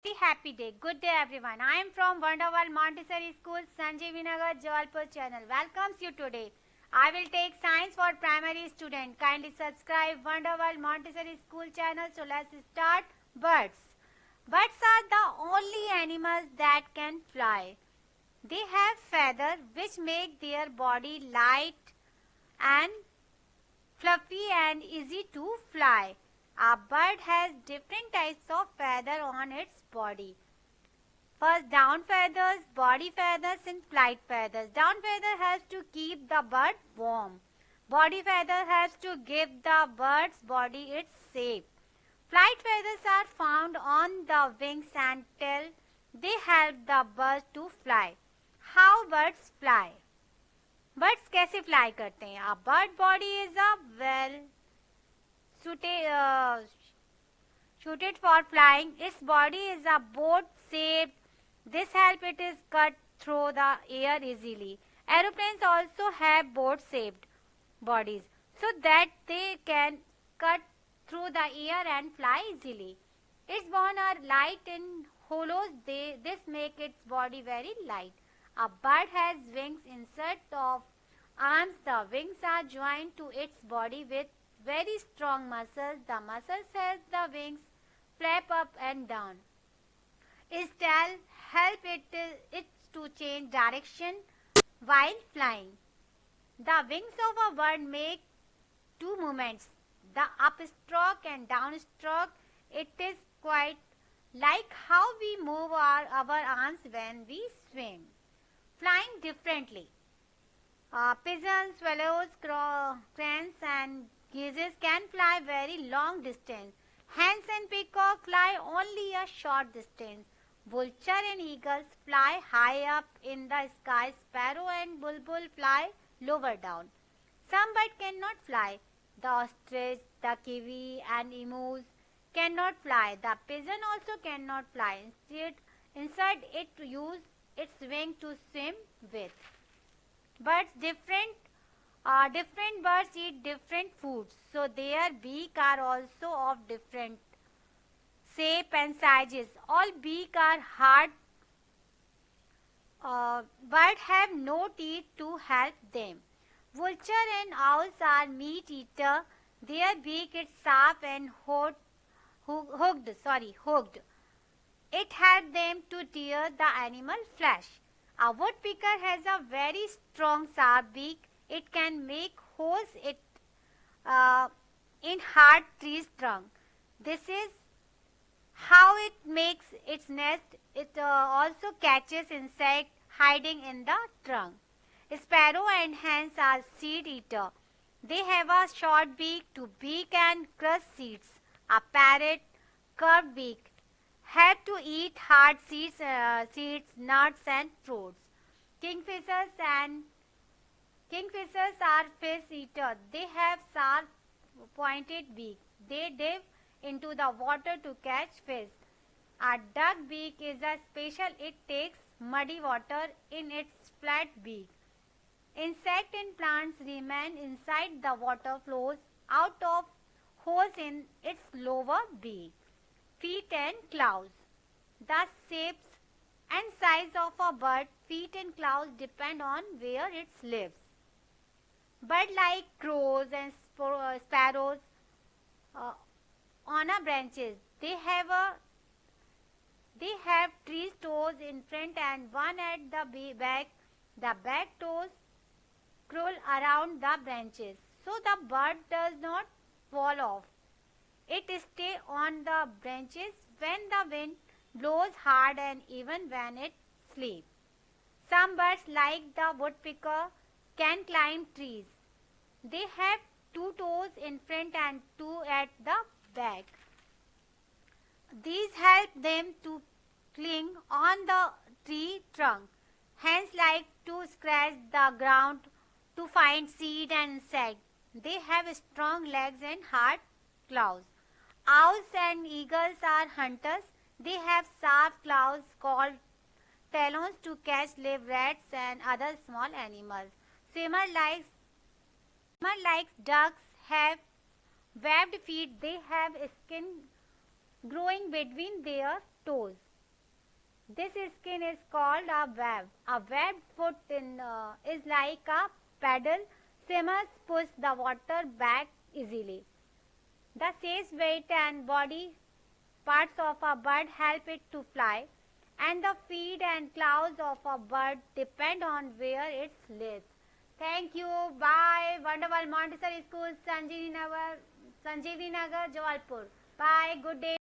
Very happy day. Good day everyone. I am from Wonderworld Montessori School, Sanjeevi Nagar, Jabalpur channel. Welcomes you today. I will take science for primary student. Kindly subscribe Wonderworld Montessori School channel. So let's start. Birds. Birds are the only animals that can fly. They have feathers which make their body light and fluffy and easy to fly. A bird has different types of feather on its body. First, down feathers, body feathers and flight feathers. Down feather helps to keep the bird warm. Body feather helps to give the bird's body its shape. Flight feathers are found on the wings and tail. They help the bird to fly. How birds fly? Birds कैसे fly करते हैं? A bird body is a well suited for flying. Its body is a boat shaped. This help it is cut through the air easily. Aeroplanes also have boat shaped bodies so that they can cut through the air and fly easily. Its bones are light and hollows. This make its body very light. A bird has wings instead of arms. The wings are joined to its body with very strong muscles. The muscles help the wings flap up and down. Its tail help it to change direction while flying. The wings of a bird make two movements, the upstroke and downstroke. It is quite like how we move our arms when we swim. Flying differently. Pigeons, swallows, cranes and geese can fly very long distance. Hens and peacock fly only a short distance. Vulture and eagles fly high up in the sky. Sparrow and bulbul fly lower down. Some birds cannot fly. The ostrich, the kiwi and emus cannot fly. The pigeon also cannot fly. Instead it uses its wing to swim with. Birds different birds eat different foods, so their beak are also of different shape and sizes. All beak are hard. Birds have no teeth to help them. Vulture and owls are meat eater. Their beak is sharp and hooked. It helps them to tear the animal flesh. A woodpecker has a very strong sharp beak. It can make holes in hard trees trunk. This is how it makes its nest. It also catches insects hiding in the trunk. Sparrow and hens are seed eater. They have a short beak to pick and crush seeds. A parrot, curved beak, help to eat hard seeds, nuts and fruits. Kingfishers are fish eaters. They have sharp pointed beak. They dive into the water to catch fish. A duck beak is a special. It takes muddy water in its flat beak. Insect and plants remain inside the water flows out of holes in its lower beak. Feet and claws. The shapes and size of a bird, feet and claws depend on where it lives. Birds like crows and sparrows on a branches. They have 3 toes in front and one at the back. The back toes curl around the branches, so the bird does not fall off. It stays on the branches when the wind blows hard and even when it sleeps. Some birds like the woodpecker can climb trees. They have 2 toes in front and 2 at the back. These help them to cling on the tree trunk. Hens like to scratch the ground to find seed and insects. They have strong legs and hard claws. Owls and eagles are hunters. They have sharp claws called talons to catch live rats and other small animals. Swimmer like ducks have webbed feet. They have skin growing between their toes. This skin is called a web. A webbed foot is like a paddle. Swimmers push the water back easily. The shape, weight and body parts of a bird help it to fly, and the feet and claws of a bird depend on where it lives. Thank you. Bye. Wonderful Montessori School, Sanjeevi Nagar, Jabalpur. Bye. Good day.